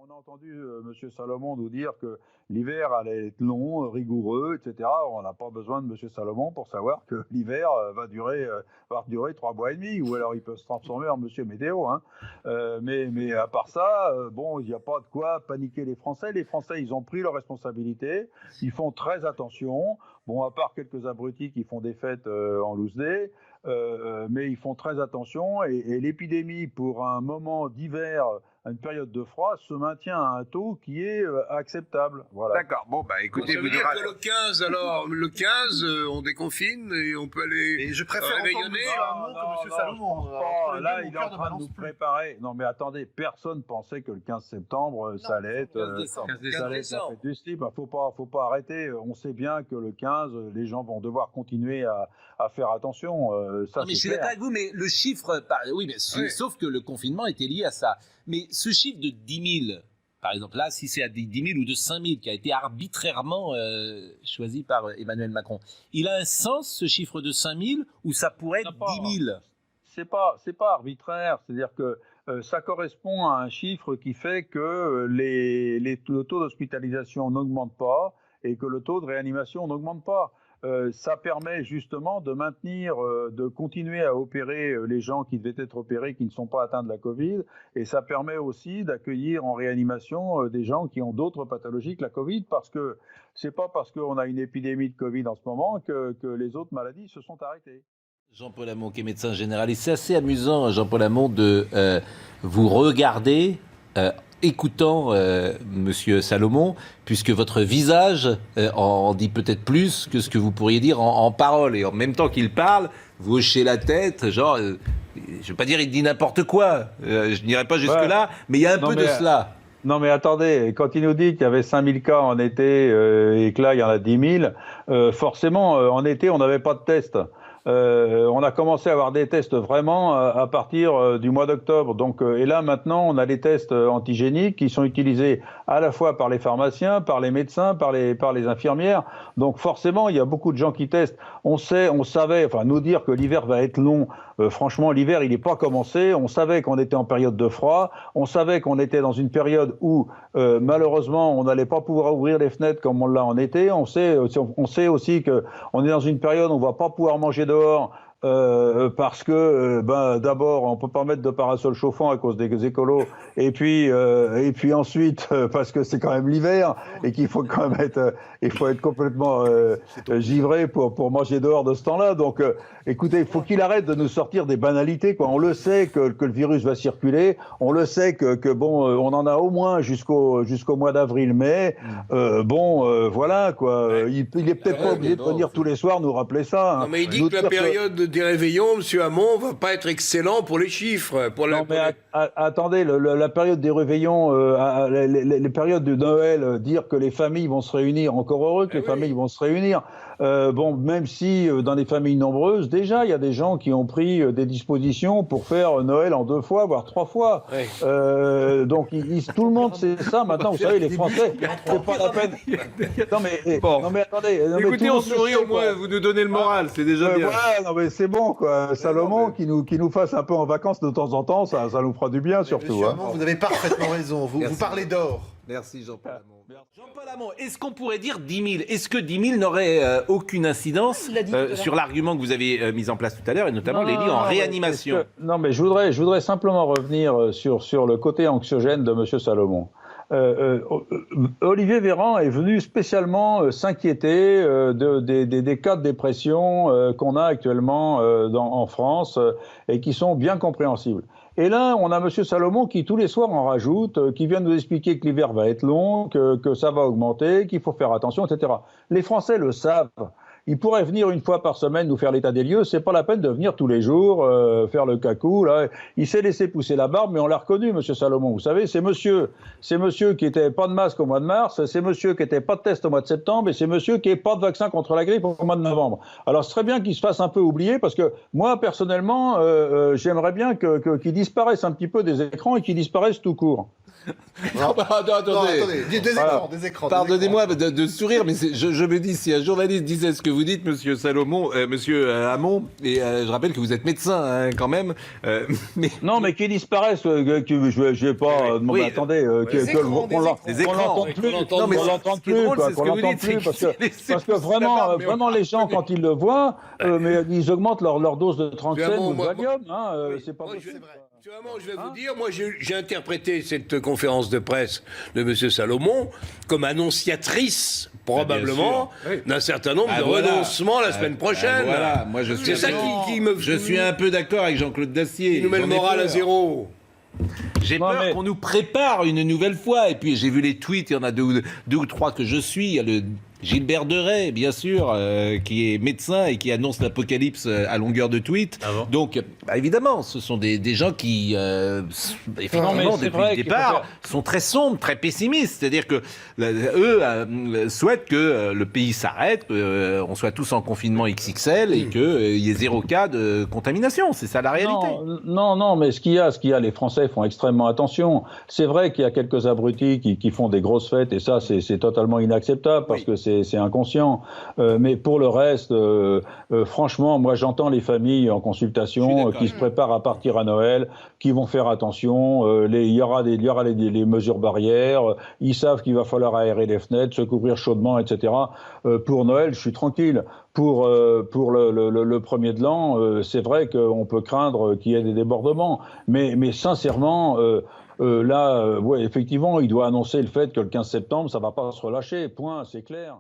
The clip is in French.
On a entendu M. Salomon nous dire que l'hiver allait être long, rigoureux, etc. On n'a pas besoin de M. Salomon pour savoir que l'hiver va durer 3 mois et demi, ou alors il peut se transformer en M. Météo. Hein. Mais à part ça, bon, il n'y a pas de quoi paniquer les Français. Les Français, ils ont pris leurs responsabilités, ils font très attention. Bon, à part quelques abrutis qui font des fêtes en loose day, mais ils font très attention. Et l'épidémie, pour un moment d'hiver, à une période de froid, se maintient à un taux qui est acceptable. Voilà. D'accord. Bon, bah écoutez, ça veut dire que le 15, alors, le 15, on déconfine et on peut aller. Et je préfère entendre M. Salomon que M. Salomon. Là, il est en train de nous préparer. Non, mais attendez, personne pensait que le 15 septembre, ça allait être. 15 décembre. Ça allait être la fête du slip. Faut pas arrêter. On sait bien que le 15, les gens vont devoir continuer à faire attention. Ça, non, mais je suis d'accord avec vous, mais le chiffre. Oui, mais sauf que le confinement était lié à ça. Mais ce chiffre de 10 000, par exemple, là, si c'est à 10 000 ou de 5 000 qui a été arbitrairement choisi par Emmanuel Macron, il a un sens, ce chiffre de 5 000, ou ça pourrait être 10 000 ? C'est pas arbitraire, c'est-à-dire que ça correspond à un chiffre qui fait que le taux d'hospitalisation n'augmente pas et que le taux de réanimation n'augmente pas. Ça permet justement de maintenir, de continuer à opérer les gens qui devaient être opérés, qui ne sont pas atteints de la Covid, et ça permet aussi d'accueillir en réanimation des gens qui ont d'autres pathologies que la Covid, parce que c'est pas parce qu'on a une épidémie de Covid en ce moment que les autres maladies se sont arrêtées. Jean-Paul Hamon, qui est médecin généraliste, c'est assez amusant, Jean-Paul Hamon, de vous regarder écoutant Monsieur Salomon, puisque votre visage en dit peut-être plus que ce que vous pourriez dire en parole. Et en même temps qu'il parle, vous hochez la tête, genre, je ne veux pas dire il dit n'importe quoi, je n'irai pas jusque-là, mais il y a un peu de cela. Non mais attendez, quand il nous dit qu'il y avait 5 000 cas en été et que là il y en a 10 000, forcément en été on n'avait pas de tests. On a commencé à avoir des tests vraiment à partir du mois d'octobre. Donc, et là maintenant, on a des tests antigéniques qui sont utilisés à la fois par les pharmaciens, par les médecins, par les infirmières. Donc forcément, il y a beaucoup de gens qui testent. On savait, enfin nous dire que l'hiver va être long. Franchement, l'hiver, il n'est pas commencé. On savait qu'on était en période de froid. On savait qu'on était dans une période où, malheureusement, on n'allait pas pouvoir ouvrir les fenêtres comme on l'a en été. On sait aussi qu'on est dans une période où on ne va pas pouvoir manger dehors. Parce que d'abord on peut pas mettre de parasol chauffant à cause des écolos et puis ensuite parce que c'est quand même l'hiver et qu'il faut quand même être complètement givré pour manger dehors de ce temps-là. Donc écoutez, il faut qu'il arrête de nous sortir des banalités quoi. On le sait que le virus va circuler, on le sait que bon on en a au moins jusqu'au mois d'avril-mai. Voilà quoi. Il est peut-être pas obligé de venir tous les soirs nous rappeler ça. Hein. Non mais il dit que la période des réveillons, M. Hamon, va pas être excellent pour les chiffres. Attendez, la période des réveillons, les périodes de Noël, dire que les familles vont se réunir, encore heureux que les familles vont se réunir. Même si dans les familles nombreuses, déjà, il y a des gens qui ont pris des dispositions pour faire Noël en 2 fois, voire 3 fois. Donc, tout le monde sait ça. Maintenant, vous savez, les Français, c'est pas la peine. Non, mais attendez. Écoutez, on sourit au moins, vous nous donnez le moral, c'est déjà bien. Voilà, non, mais c'est bon, quoi. Salomon, qui nous fasse un peu en vacances de temps en temps, ça nous fera du bien, surtout. Monsieur Hamon, vous avez parfaitement raison. Vous parlez d'or. Merci, Jean-Paul Hamon. Jean-Paul Hamon, est-ce qu'on pourrait dire 10 000 ? Est-ce que 10 000 n'aurait aucune incidence sur l'argument que vous avez mis en place tout à l'heure, et notamment les lits en réanimation ? Non, mais je voudrais simplement revenir sur le côté anxiogène de M. Salomon. Olivier Véran est venu spécialement s'inquiéter des cas de dépression qu'on a actuellement en France et qui sont bien compréhensibles. Et là, on a M. Salomon qui, tous les soirs, en rajoute, qui vient nous expliquer que l'hiver va être long, que ça va augmenter, qu'il faut faire attention, etc. Les Français le savent. Il pourrait venir une fois par semaine nous faire l'état des lieux. C'est pas la peine de venir tous les jours faire le cacou. Là, il s'est laissé pousser la barbe, mais on l'a reconnu, M. Salomon. Vous savez, c'est monsieur qui était pas de masque au mois de mars, c'est monsieur qui était pas de test au mois de septembre, et c'est monsieur qui est pas de vaccin contre la grippe au mois de novembre. Alors, ce serait bien qu'il se fasse un peu oublier, parce que moi, personnellement, j'aimerais bien qu'il disparaisse un petit peu des écrans et qu'il disparaisse tout court. Non, attendez. Non, attendez, des écrans. Pardonnez-moi de sourire, mais je me dis, si un journaliste disait ce que vous dites, monsieur Salomon, monsieur Hamon, et je rappelle que vous êtes médecin hein, quand même. Mais... Non, mais qu'il disparaisse, je vais pas demander, Oui, attendez, qu'on l'entende plus, Non, mais qu'on l'entende ce qui est drôle, plus, c'est ce qu'on que vous l'entende dites, plus, c'est parce que vraiment les gens, quand ils le voient, mais ils augmentent leur dose de tranxène ou de Valium, c'est pas possible. Je vais vous dire, moi j'ai interprété cette conférence de presse de M. Salomon comme annonciatrice, probablement, d'un certain nombre de renoncements la semaine prochaine. Voilà, moi je suis. C'est ça qui me. Je suis un peu d'accord avec Jean-Claude Dacier. Qui nous met le moral à zéro. J'ai peur qu'on nous prépare une nouvelle fois. Et puis j'ai vu les tweets, il y en a deux ou trois que je suis. Il y a le Gilbert Deray, bien sûr, qui est médecin et qui annonce l'apocalypse à longueur de tweets. Ah bon. Donc, évidemment, ce sont des gens qui, effectivement, depuis le départ, sont très sombres, très pessimistes. C'est-à-dire que eux souhaitent que le pays s'arrête, qu'on soit tous en confinement XXL et qu'il y ait 0 cas de contamination. C'est ça la réalité. Non, mais ce qu'il y a, les Français font extrêmement attention. C'est vrai qu'il y a quelques abrutis qui font des grosses fêtes et ça, c'est totalement inacceptable parce que c'est inconscient. Mais pour le reste, franchement, moi j'entends les familles en consultation qui se préparent à partir à Noël, qui vont faire attention. Il y aura les mesures barrières. Ils savent qu'il va falloir aérer les fenêtres, se couvrir chaudement, etc. Pour Noël, je suis tranquille. Pour le premier de l'an, c'est vrai qu'on peut craindre qu'il y ait des débordements. Mais sincèrement... là, effectivement, il doit annoncer le fait que le 15 septembre, ça ne va pas se relâcher. Point, c'est clair.